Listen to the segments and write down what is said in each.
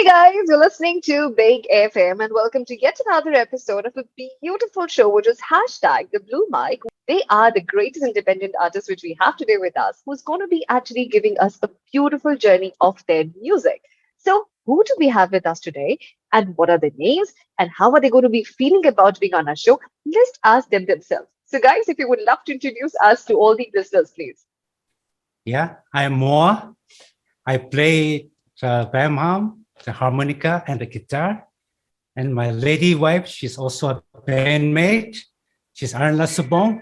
Hey guys, you're listening to Big FM and welcome to yet another episode of a beautiful show which is hashtag the Blue Mic. They are the greatest independent artists which we have today with us, who's going to be actually giving us a beautiful journey of their music. So, who do we have with us today, and what are their names, and how are they going to be feeling about being on our show? Let's ask them themselves. So, guys, if you would love to introduce us to all the listeners, please. Yeah, I'm Moa. I play the bam, the harmonica, and the guitar. And my lady wife, she's also a bandmate. She's Arla Subong,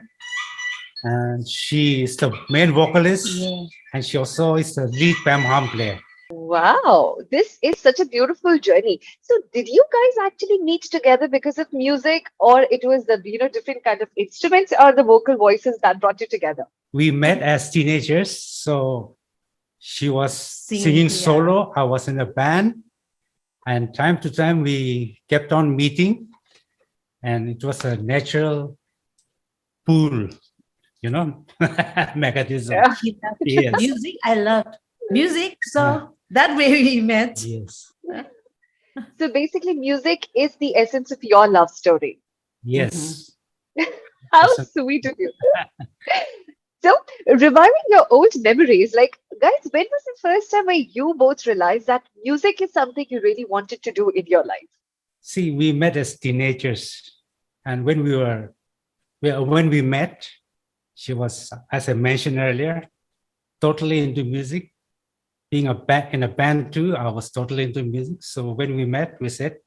and she is the main vocalist. Yeah. And she also is the lead bam player. Wow, this is such a beautiful journey. So, did you guys actually meet together because of music, or it was the different kind of instruments or the vocal voices that brought you together? We met as teenagers, so she was Singing, singing yeah. solo. I was in a band, and time to time we kept on meeting, and it was a natural pull, mechanism. Yeah. Yes. Music, I loved music. So that way we met. Yes. So, basically, music is the essence of your love story. Yes. How Awesome. sweet of you. So, reviving your old memories, like, guys, when was the first time where you both realized that music is something you really wanted to do in your life? See, we met as teenagers, and when we met, she was, as I mentioned earlier, totally into music. Being in a band too, I was totally into music. So when we met, we said,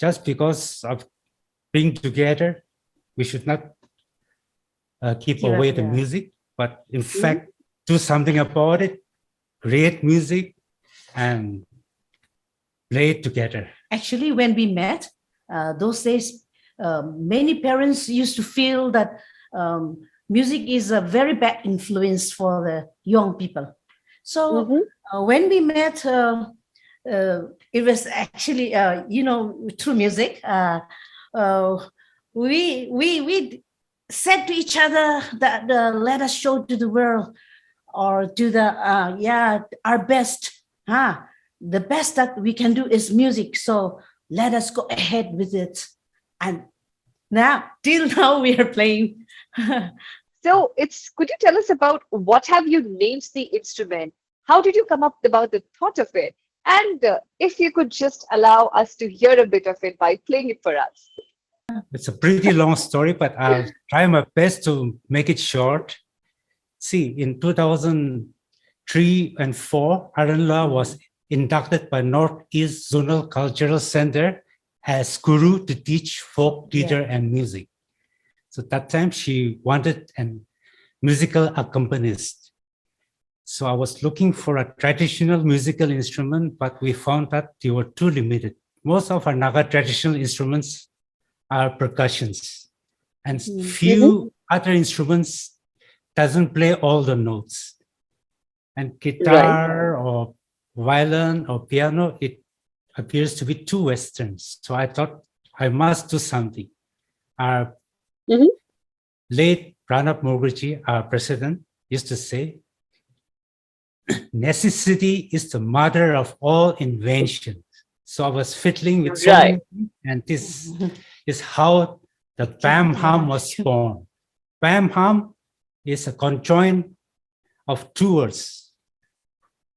just because of being together, we should not keep Give up, away the yeah. music, but in fact, do something about it, create music, and play it together. Actually, when we met, those days, many parents used to feel that music is a very bad influence for the young people. So when we met, it was actually, through music. We said to each other that let us show to the world or to the our best. The best that we can do is music. So let us go ahead with it. And now, till now, we are playing. So, could you tell us about what have you named the instrument? How did you come up about the thought of it? And if you could just allow us to hear a bit of it by playing it for us. It's a pretty long story, but I'll try my best to make it short. See, in 2003 and 4, Aranla was inducted by Northeast Zonal Cultural Center as guru to teach folk theater and music. So that time she wanted a musical accompanist. So I was looking for a traditional musical instrument, but we found that they were too limited. Most of our Naga traditional instruments are percussions, and few other instruments doesn't play all the notes. And guitar or violin or piano, it appears to be too Western. So I thought I must do something. Our late Pranab Mukherjee, our president, used to say, necessity is the mother of all inventions. So I was fiddling with so many things, and this is how the Bam Hum was born. Bam Hum is a conjoint of two words.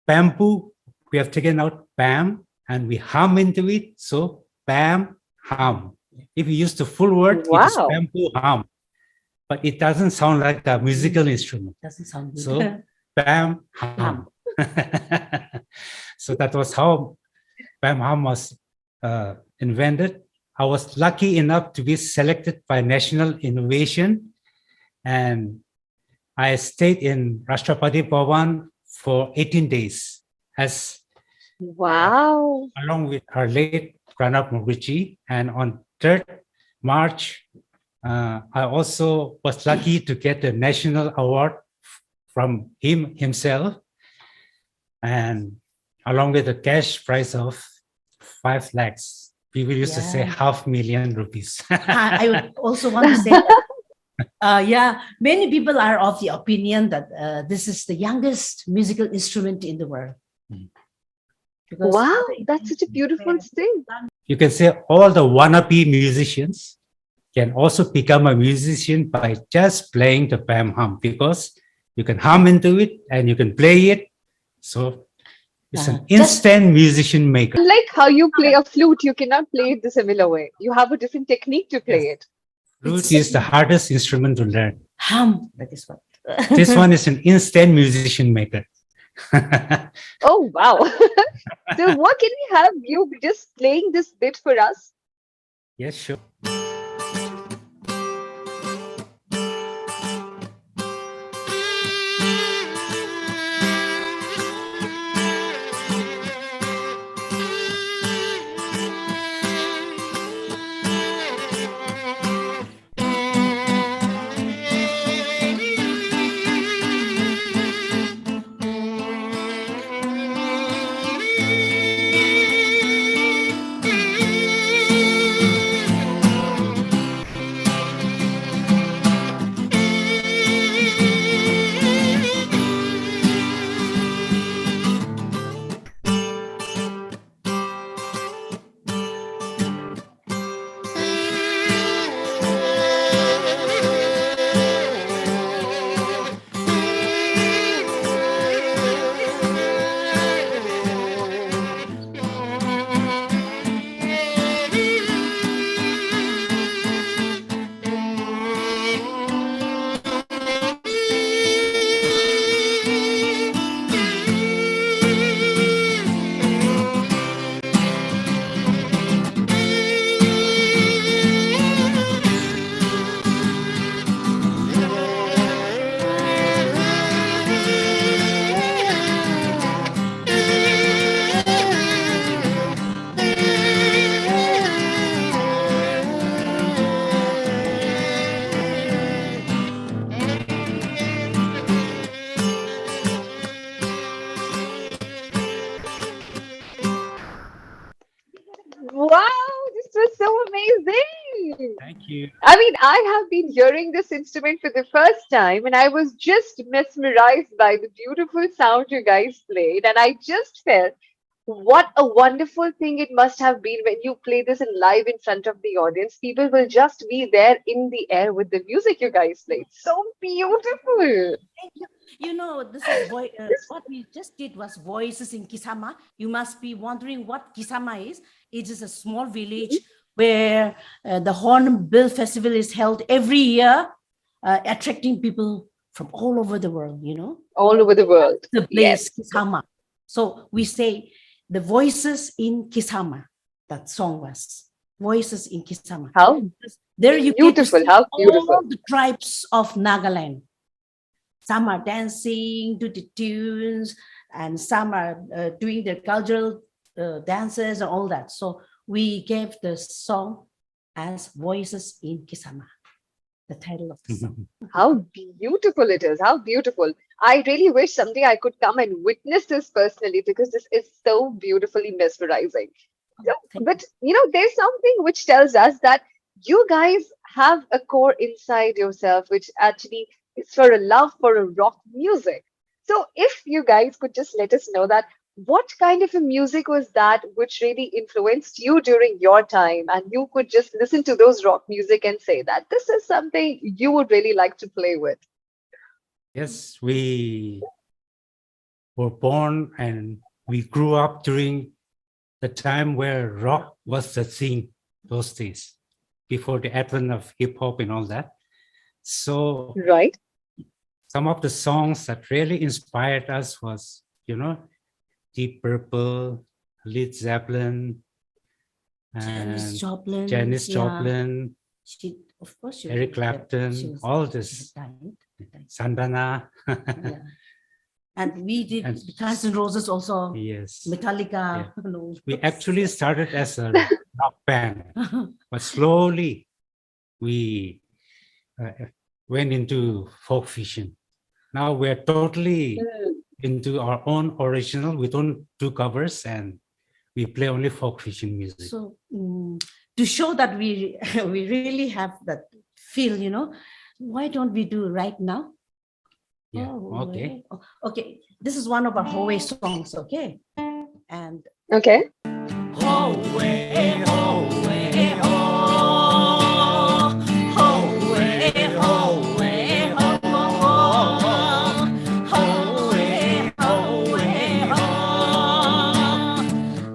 Bamboo, we have taken out bam and we hum into it. So bam hum. If you use the full word, it is bamboo hum. But it doesn't sound like a musical instrument. Doesn't sound good. So bam hum. So that was how bam hum was invented. I was lucky enough to be selected by National Innovation, and I stayed in Rashtrapati Bhavan for 18 days as along with our late Pranab Mukherjee. And on 3rd March, I also was lucky to get a national award from him himself, and along with a cash prize of 5 lakhs. People used to say 500,000 rupees. I would also want to say many people are of the opinion that this is the youngest musical instrument in the world. because Wow, other that's such a inventions beautiful were thing. done. You can say all the wannabe musicians can also become a musician by just playing the bam hum, because you can hum into it and you can play it. So it's an Just instant musician maker. Unlike how you play a flute, you cannot play it the similar way. You have a different technique to Yes. play it. Flute is the hardest instrument to learn. hum. That is what. This one is an instant musician maker. Oh, wow. So, what can we have you just playing this bit for us? Yes, sure. Wow, this was so amazing. Thank you. I mean, I have been hearing this instrument for the first time, and I was just mesmerized by the beautiful sound you guys played. And I just felt what a wonderful thing it must have been when you play this in live in front of the audience. People will just be there in the air with the music you guys played. So beautiful. Thank you. You know, this is what we just did was Voices in Kisama. You must be wondering what Kisama is. It is a small village where the Hornbill Festival is held every year, attracting people from all over the world, you know. All over the world. The place, Yes. Kisama. So we say the Voices in Kisama. That song was Voices in Kisama. How There you get to beautiful. see How beautiful. all the tribes of Nagaland. Some are dancing to the tunes, and some are doing their cultural dances and all that. So we gave the song as Voices in Kisama, the title of the song. How beautiful it is. How beautiful. I really wish someday I could come and witness this personally because this is so beautifully mesmerizing. So, Thank but there's something which tells us that you guys have a core inside yourself, which actually is for a love for a rock music. So, if you guys could just let us know that what kind of a music was that which really influenced you during your time, and you could just listen to those rock music and say that this is something you would really like to play with. Yes, we were born and we grew up during the time where rock was the thing those days, before the advent of hip hop and all that. So Right? some of the songs that really inspired us was, Deep Purple, Led Zeppelin, Janis and Joplin. Janis Yeah. Joplin, She, of course, she Eric she Clapton, was- all she this, died. Sandana. Yeah. And we did And- Guns N' Roses also, Yes. Metallica. Yeah. No. We actually started as a rock band, but slowly we went into folk fusion. Now we're totally into our own original. We don't do covers and we play only folk fusion music. So to show that we we really have that feel, why don't we do right now? Yeah, Oh, okay. okay. This is one of our Howe songs, okay? And Okay. ho way, ho way, ho, ho way, ho way, ho, ho way, ho way, ho.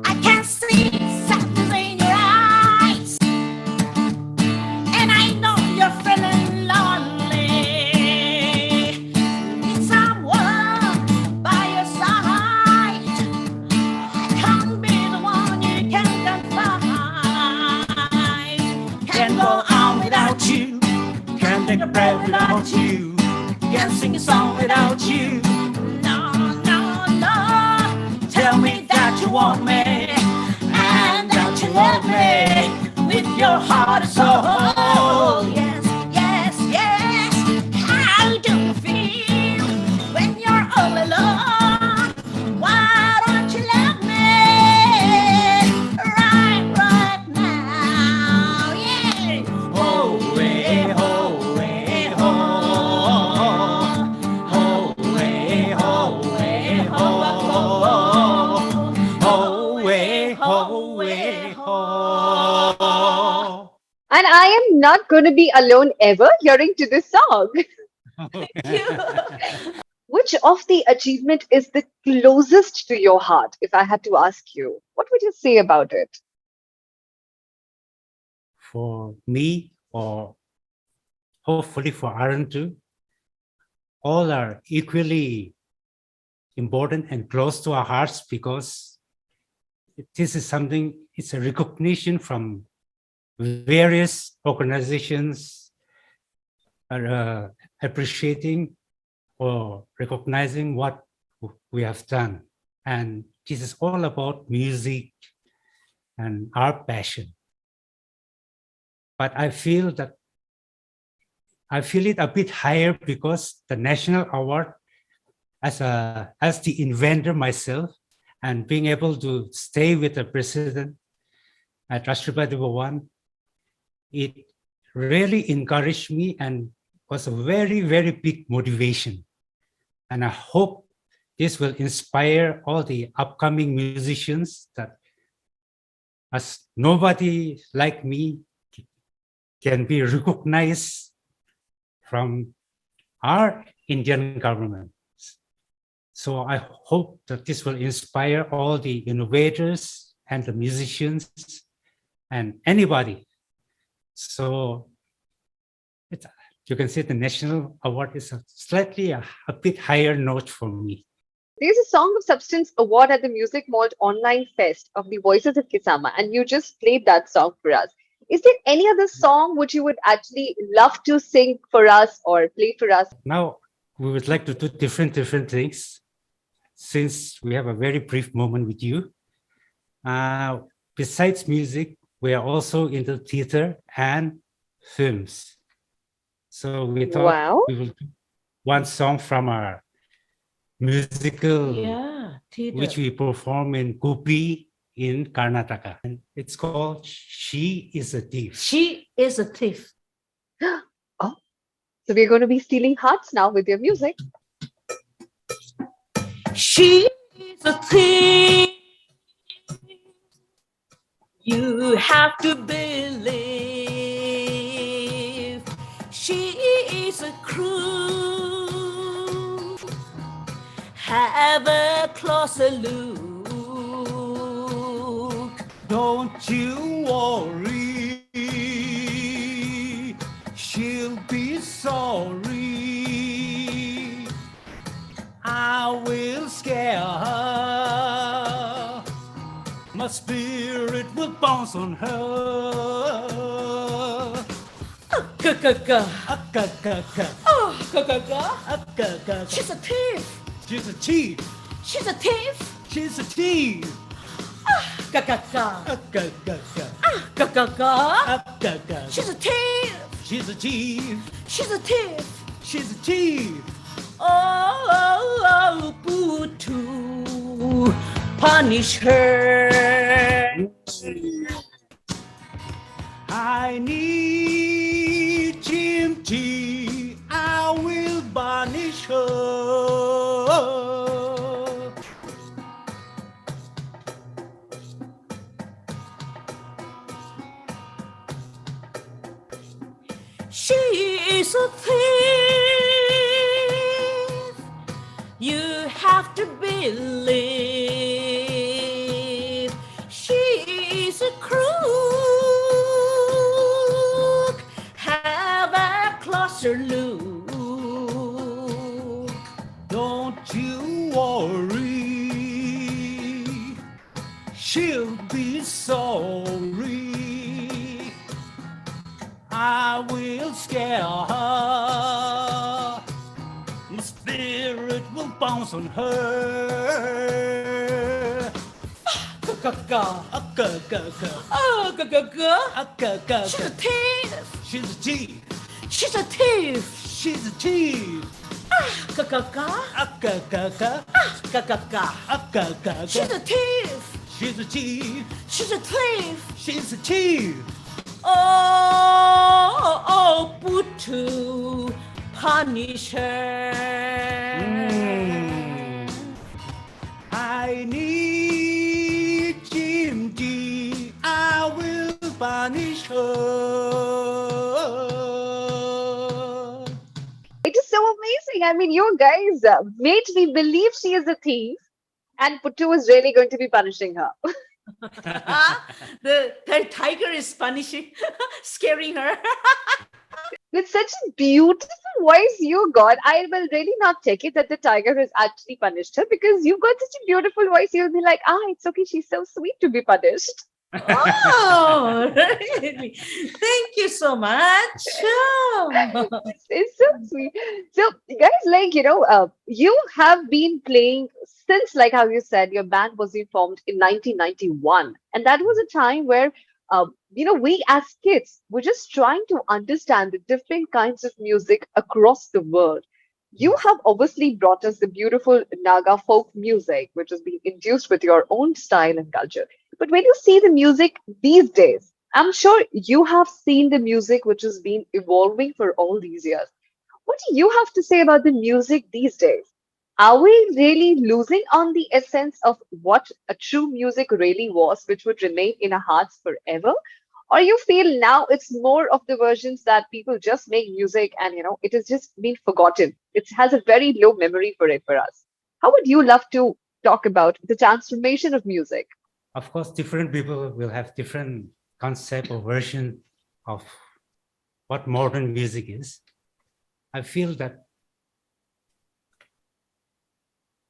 I can see sadness in your eyes, and I know you're feeling lonely. Need someone by your side. I can't be the one you can confide. Can't go on without you. Can't take a breath without you. Can't sing a song without you. No, no, no. Tell me that you want me and that you love me with your heart and soul. Yes, yes, yes. How do you feel when you're all alone? Why don't you love me right now? Yeah. Ho way, ho way, ho, ho way, ho way, ho, ho way, ho way, ho. And I am not going to be alone ever hearing to this song. Which of the achievement is the closest to your heart? If I had to ask you, what would you say about it? For me, or hopefully for Aaron too, all are equally important and close to our hearts because this is something, it's a recognition from various organizations are appreciating or recognizing what we have done. And this is all about music and our passion. But I feel it a bit higher because the national award, as the inventor myself, and being able to stay with the president at Rashtrapati Bhavan, it really encouraged me and was a very, very big motivation. And I hope this will inspire all the upcoming musicians that as nobody like me can be recognized from our Indian government. So I hope that this will inspire all the innovators and the musicians and anybody. So you can say the national award is slightly a bit higher note for me. There's a Song of Substance award at the Music Malt Online Fest of the Voices of Kisama, and you just played that song for us. Is there any other song which you would actually love to sing for us or play for us? Now, we would like to do different things since we have a very brief moment with you. Besides music, we are also into theater and films. So we thought we will do one song from our musical, theater, which we perform in Gupi in Karnataka. And it's called She is a Thief. She is a thief. Oh, so we're going to be stealing hearts now with your music. She is a thief. You have to believe. She is a cruel. Have a closer look. Don't you worry, she'll be sorry. I will scare her. My spirit will bounce on her. She's a thief. She's a thief. She's a thief. She's a thief. She's a thief. She's a thief. She's a thief. She's a thief. Oh, Putu, punish her. I need Chimchi. I will banish her. She is a thief. You have to believe. She is a crook. Have a closer look. Don't you worry, she'll be sorry. I will scare her. The spirit will bounce on her. She's a thief. She's a thief. She's a thief. She's a thief. She's a thief. She's a thief. She's a thief. She's a thief. Oh, put to punish her. I need Jimji. I will punish her. It is so amazing. I mean, you guys made me believe she is a thief, and Puttu is really going to be punishing her. The tiger is punishing, scaring her. With such a beautiful voice you got, I will really not take it that the tiger has actually punished her, because you've got such a beautiful voice. You'll be like, it's okay. She's so sweet to be punished. Oh, really? Thank you so much. Oh. It's so sweet. So, guys, you have been playing since, like how you said, your band was formed in 1991. And that was a time where, we as kids were just trying to understand the different kinds of music across the world. You have obviously brought us the beautiful Naga folk music, which has been induced with your own style and culture. But when you see the music these days, I'm sure you have seen the music which has been evolving for all these years. What do you have to say about the music these days? Are we really losing on the essence of what a true music really was, which would remain in our hearts forever? Or you feel now it's more of the versions that people just make music and, it has just been forgotten. It has a very low memory for it for us. How would you love to talk about the transformation of music? Of course, different people will have different concept or version of what modern music is. I feel that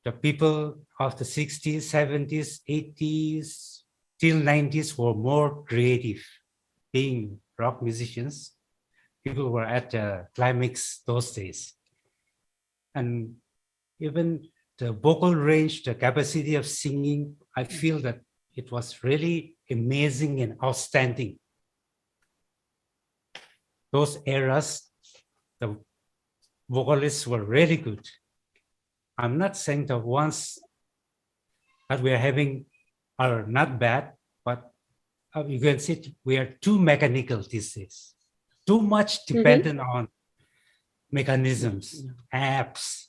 the people of the 60s, 70s, 80s, till 90s were more creative, being rock musicians. People were at the climax those days. And even the vocal range, the capacity of singing, I feel that it was really amazing and outstanding. Those eras, the vocalists were really good. I'm not saying the ones that we are having are not bad, but you can see we are too mechanical these days, too much dependent on mechanisms, apps,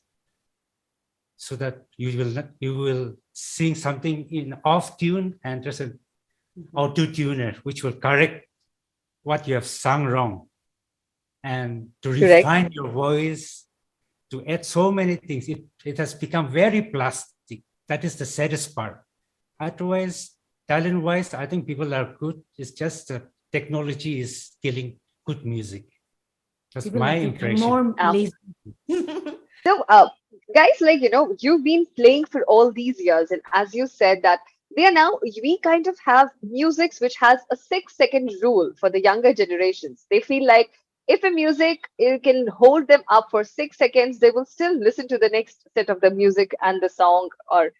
so that you will sing something in off tune and there's an auto tuner which will correct what you have sung wrong, and to refine your voice, to add so many things. It has become very plastic. That is the saddest part. Otherwise, talent-wise, I think people are good. It's just that technology is killing good music. That's People my are impression. more lazy. So, guys, you've been playing for all these years, and as you said that we kind of have musics which has a 6-second rule for the younger generations. They feel like if a music can hold them up for 6 seconds, they will still listen to the next set of the music and the song, or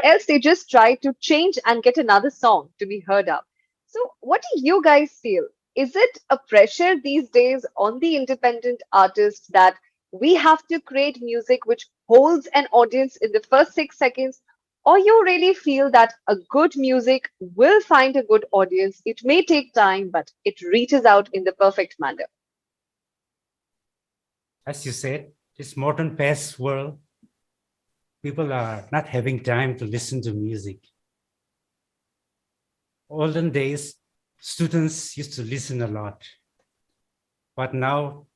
else they just try to change and get another song to be heard up. So, what do you guys feel? Is it a pressure these days on the independent artists that we have to create music which holds an audience in the first 6 seconds? Or you really feel that a good music will find a good audience? It may take time, but it reaches out in the perfect manner. As you said, this modern past world, people are not having time to listen to music. Olden days, students used to listen a lot. But now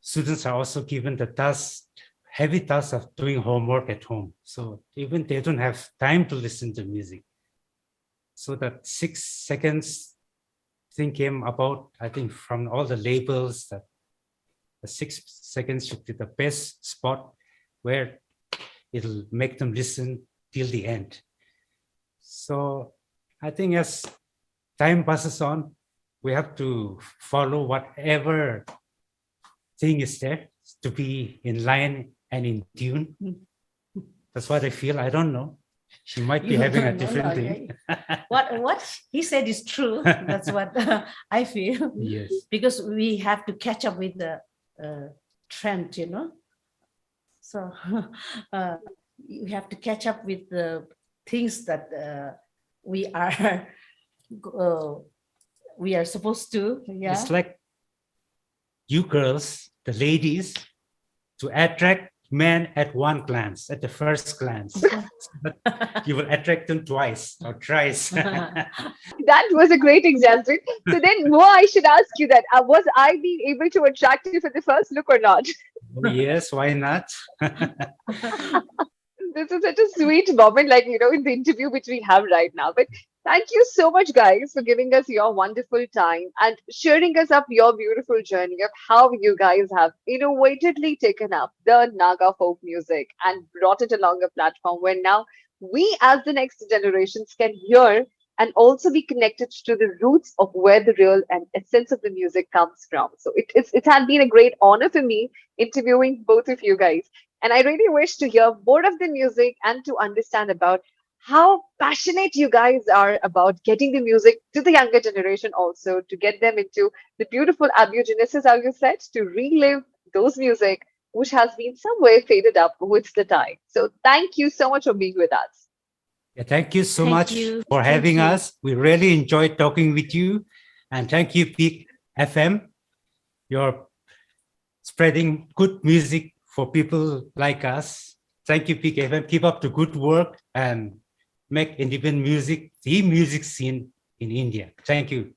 students are also given the heavy task of doing homework at home. So even they don't have time to listen to music. So that 6 seconds thing came about, I think, from all the labels that the 6 seconds should be the best spot where it'll make them listen till the end. So I think as time passes on, we have to follow whatever thing is there to be in line and in tune. That's what I feel. I don't know. She might be having a different thing. What he said is true. That's what I feel. Yes. Because we have to catch up with the trend, So you have to catch up with the things that we are supposed to. Yeah. It's like you girls, the ladies, to attract men at one glance, at the first glance. You will attract them twice or thrice. That was a great example. So then, Mo, I should ask you that was I being able to attract you for the first look or not? Oh, yes, why not? This is such a sweet moment, like, in the interview which we have right now. But thank you so much, guys, for giving us your wonderful time and sharing us up your beautiful journey of how you guys have innovatively taken up the Naga folk music and brought it along a platform where now we, as the next generations, can hear and also be connected to the roots of where the real and essence of the music comes from. So it had been a great honor for me interviewing both of you guys. And I really wish to hear more of the music and to understand about how passionate you guys are about getting the music to the younger generation also, to get them into the beautiful abiogenesis, as you said, to relive those music which has been somewhere faded up with the time. So thank you so much for being with us. Yeah, thank you so Thank much you. for Thank having you. us. We really enjoyed talking with you. And thank you, Big FM. You're spreading good music for people like us. Thank you, Big FM. Keep up the good work and make independent music the music scene in India. Thank you.